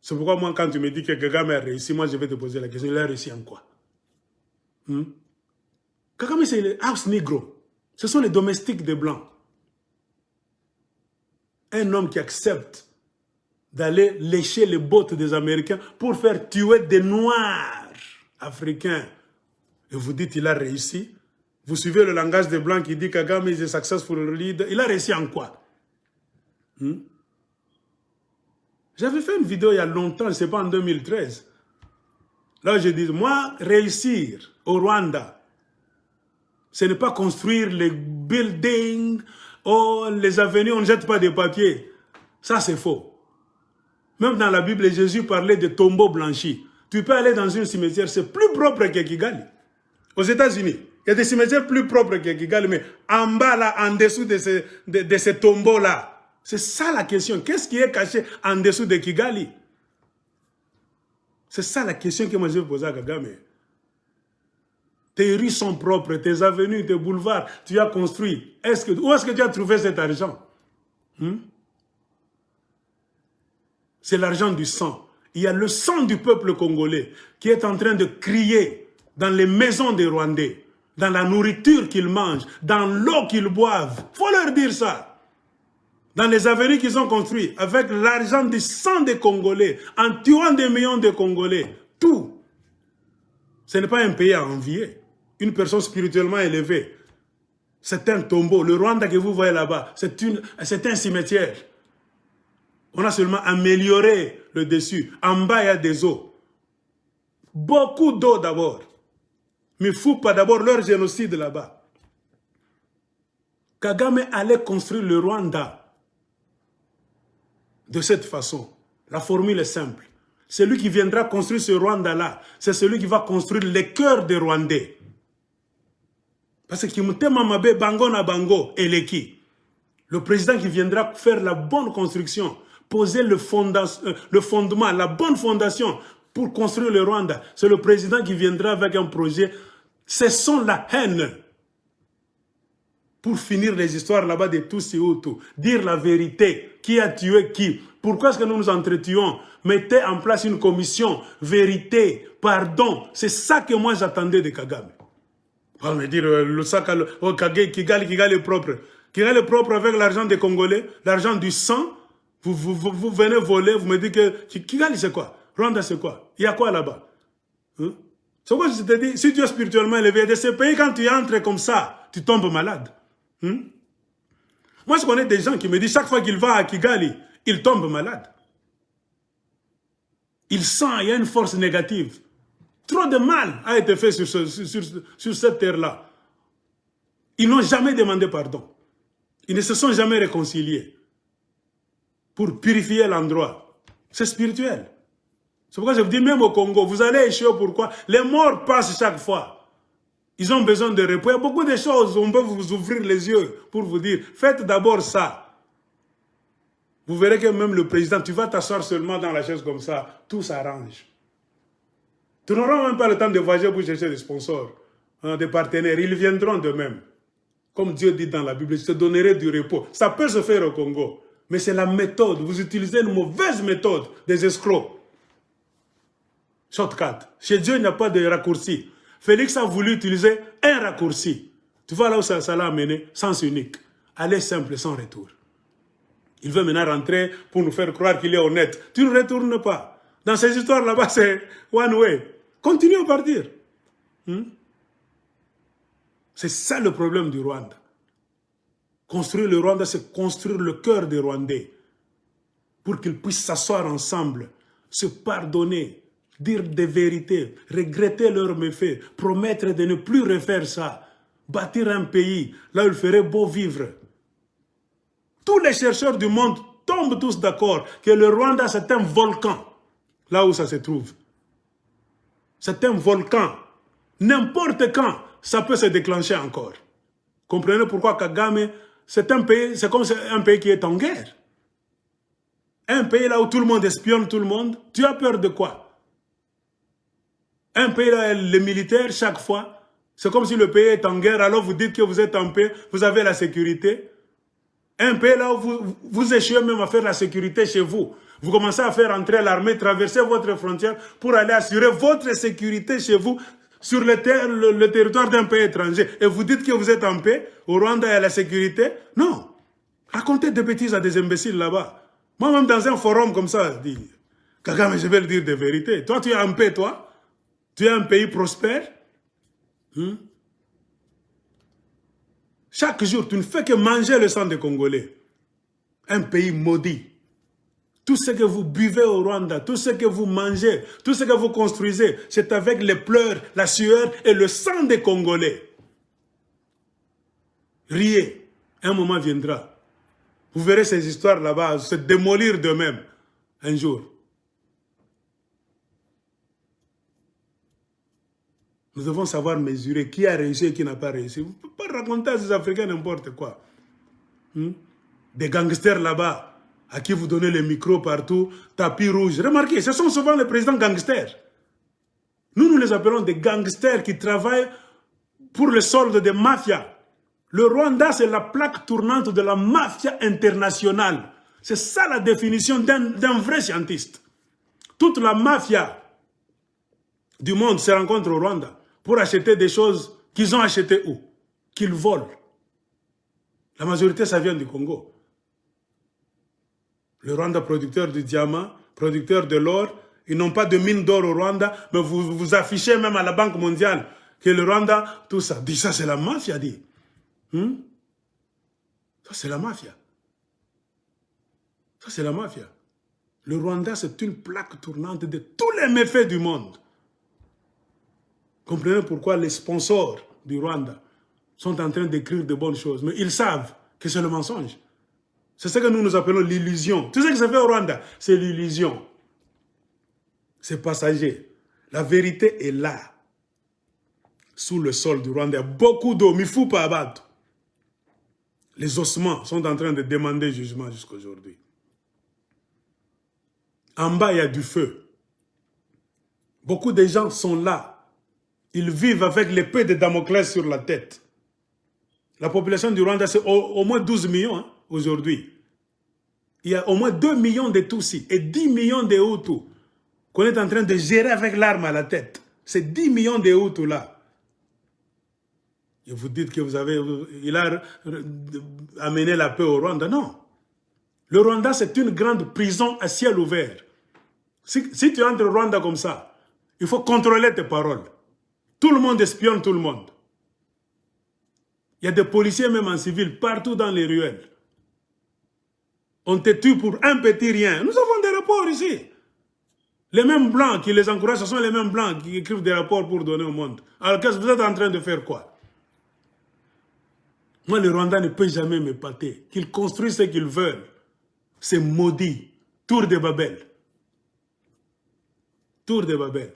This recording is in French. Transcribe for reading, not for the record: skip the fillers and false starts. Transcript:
C'est pourquoi moi, quand tu me dis que Kagame a réussi, moi je vais te poser la question, il a réussi en quoi? Kagame, c'est le house negro. Ce sont les domestiques des Blancs. Un homme qui accepte d'aller lécher les bottes des Américains pour faire tuer des Noirs africains. Et vous dites qu'il a réussi. Vous suivez le langage des Blancs qui dit Kagame is a successful leader. Il a réussi en quoi? J'avais fait une vidéo il y a longtemps, je ne sais pas, en 2013. Là, je dis, moi, réussir au Rwanda, ce n'est pas construire les buildings, oh, les avenues, on ne jette pas des papiers. Ça, c'est faux. Même dans la Bible, Jésus parlait de tombeaux blanchis. Tu peux aller dans un cimetière, c'est plus propre que Kigali. Aux États-Unis, il y a des cimetières plus propres que Kigali, mais en bas, là, en dessous de ces tombeaux-là, c'est ça la question. Qu'est-ce qui est caché en dessous de Kigali? C'est ça la question que moi je vais poser à Kagame. Tes rues sont propres, tes avenues, tes boulevards, tu as construit. Où est-ce que tu as trouvé cet argent? C'est l'argent du sang. Il y a le sang du peuple congolais qui est en train de crier dans les maisons des Rwandais, dans la nourriture qu'ils mangent, dans l'eau qu'ils boivent. Il faut leur dire ça. Dans les avenues qu'ils ont construites, avec l'argent du sang des Congolais, en tuant des millions de Congolais, tout. Ce n'est pas un pays à envier. Une personne spirituellement élevée, c'est un tombeau. Le Rwanda que vous voyez là-bas, c'est un cimetière. On a seulement amélioré le dessus. En bas, il y a des eaux. Beaucoup d'eau d'abord. Mais il ne faut pas d'abord leur génocide là-bas. Kagame allait construire le Rwanda de cette façon. La formule est simple. Celui qui viendra construire ce Rwanda-là, c'est celui qui va construire les cœurs des Rwandais. Parce que Kimutema Mabe Bango na Bango Eleki, le président qui viendra faire la bonne construction, poser le fondement, la bonne fondation pour construire le Rwanda, c'est le président qui viendra avec un projet. Cessons la haine pour finir les histoires là-bas de tous et Hutus. Dire la vérité. Qui a tué qui? Pourquoi est-ce que nous nous entretuons? Mettez en place une commission. Vérité, pardon. C'est ça que moi j'attendais de Kagame. On va me dire, le sac à Kigali est propre. Kigali est propre avec l'argent des Congolais, l'argent du sang. Vous venez voler, vous me dites que Kigali c'est quoi? Rwanda c'est quoi? Il y a quoi là-bas? C'est pourquoi je te dis, si tu es spirituellement élevé de ces pays, quand tu entres comme ça, tu tombes malade. Moi, je connais des gens qui me disent, chaque fois qu'il va à Kigali, il tombe malade. Il sent, il y a une force négative. Trop de mal a été fait sur cette terre-là. Ils n'ont jamais demandé pardon. Ils ne se sont jamais réconciliés pour purifier l'endroit. C'est spirituel. C'est pourquoi je vous dis, même au Congo, vous allez échouer. Pourquoi? Les morts passent chaque fois. Ils ont besoin de repos. Il y a beaucoup de choses. On peut vous ouvrir les yeux pour vous dire, faites d'abord ça. Vous verrez que même le président, tu vas t'asseoir seulement dans la chaise comme ça, tout s'arrange. Tu n'auras même pas le temps de voyager pour chercher des sponsors, des partenaires. Ils viendront de même. Comme Dieu dit dans la Bible, je te donnerai du repos. Ça peut se faire au Congo. Mais c'est la méthode. Vous utilisez une mauvaise méthode des escrocs. Shortcut. Chez Dieu, il n'y a pas de raccourci. Félix a voulu utiliser un raccourci. Tu vois là où ça l'a amené, sens unique. Aller simple, sans retour. Il veut maintenant rentrer pour nous faire croire qu'il est honnête. Tu ne retournes pas. Dans ces histoires là-bas, c'est one way. Continue à partir. C'est ça le problème du Rwanda. Construire le Rwanda, c'est construire le cœur des Rwandais. Pour qu'ils puissent s'asseoir ensemble, se pardonner, dire des vérités, regretter leurs méfaits, promettre de ne plus refaire ça, bâtir un pays là où il ferait beau vivre. Tous les chercheurs du monde tombent tous d'accord que le Rwanda c'est un volcan, là où ça se trouve. C'est un volcan. N'importe quand, ça peut se déclencher encore. Comprenez pourquoi Kagame, c'est comme un pays qui est en guerre. Un pays là où tout le monde espionne tout le monde, tu as peur de quoi? Un pays là, les militaires, chaque fois, c'est comme si le pays est en guerre, alors vous dites que vous êtes en paix, vous avez la sécurité. Un pays là où vous échouez même à faire la sécurité chez vous. Vous commencez à faire entrer l'armée, traverser votre frontière pour aller assurer votre sécurité chez vous, sur le territoire d'un pays étranger. Et vous dites que vous êtes en paix, au Rwanda il y a la sécurité. Non. Racontez des bêtises à des imbéciles là-bas. Moi-même dans un forum comme ça, je dis, Kagame, je vais le dire des vérités. Toi, tu es en paix, toi. Tu es un pays prospère. Chaque jour, tu ne fais que manger le sang des Congolais. Un pays maudit. Tout ce que vous buvez au Rwanda, tout ce que vous mangez, tout ce que vous construisez, c'est avec les pleurs, la sueur et le sang des Congolais. Riez. Un moment viendra. Vous verrez ces histoires là-bas se démolir d'eux-mêmes un jour. Nous devons savoir mesurer qui a réussi et qui n'a pas réussi. Vous ne pouvez pas raconter à ces Africains n'importe quoi. Des gangsters là-bas, à qui vous donnez les micros partout, tapis rouge. Remarquez, ce sont souvent les présidents gangsters. Nous les appelons des gangsters qui travaillent pour le solde des mafias. Le Rwanda, c'est la plaque tournante de la mafia internationale. C'est ça la définition d'un vrai scientiste. Toute la mafia du monde se rencontre au Rwanda pour acheter des choses qu'ils ont achetées où? Qu'ils volent. La majorité, ça vient du Congo. Le Rwanda, producteur du diamant, producteur de l'or, ils n'ont pas de mine d'or au Rwanda, mais vous affichez même à la Banque mondiale que le Rwanda, tout ça. Dit ça, c'est la mafia, dit. Ça, c'est la mafia. Ça, c'est la mafia. Le Rwanda, c'est une plaque tournante de tous les méfaits du monde. Comprenez pourquoi les sponsors du Rwanda sont en train d'écrire de bonnes choses, mais ils savent que c'est le mensonge. C'est ce que nous appelons l'illusion. Tout ce qui se fait au Rwanda, c'est l'illusion. C'est passager. La vérité est là. Sous le sol du Rwanda, il y a beaucoup d'eau, mais il ne faut pas abattre. Les ossements sont en train de demander jugement jusqu'à aujourd'hui. En bas, il y a du feu. Beaucoup de gens sont là. Ils vivent avec l'épée de Damoclès sur la tête. La population du Rwanda, c'est au moins 12 millions aujourd'hui. Il y a au moins 2 millions de Tutsis et 10 millions de Hutus qu'on est en train de gérer avec l'arme à la tête. C'est 10 millions de Hutus là. Et vous dites il a amené la paix au Rwanda. Non. Le Rwanda, c'est une grande prison à ciel ouvert. Si tu entres au Rwanda comme ça, il faut contrôler tes paroles. Tout le monde espionne tout le monde. Il y a des policiers même en civil partout dans les ruelles. On te tue pour un petit rien. Nous avons des rapports ici. Les mêmes blancs qui les encouragent, ce sont les mêmes blancs qui écrivent des rapports pour donner au monde. Alors qu'est-ce que vous êtes en train de faire quoi? Moi, le Rwanda ne peut jamais m'épater. Qu'ils construisent ce qu'ils veulent. C'est maudit. Tour de Babel. Tour de Babel.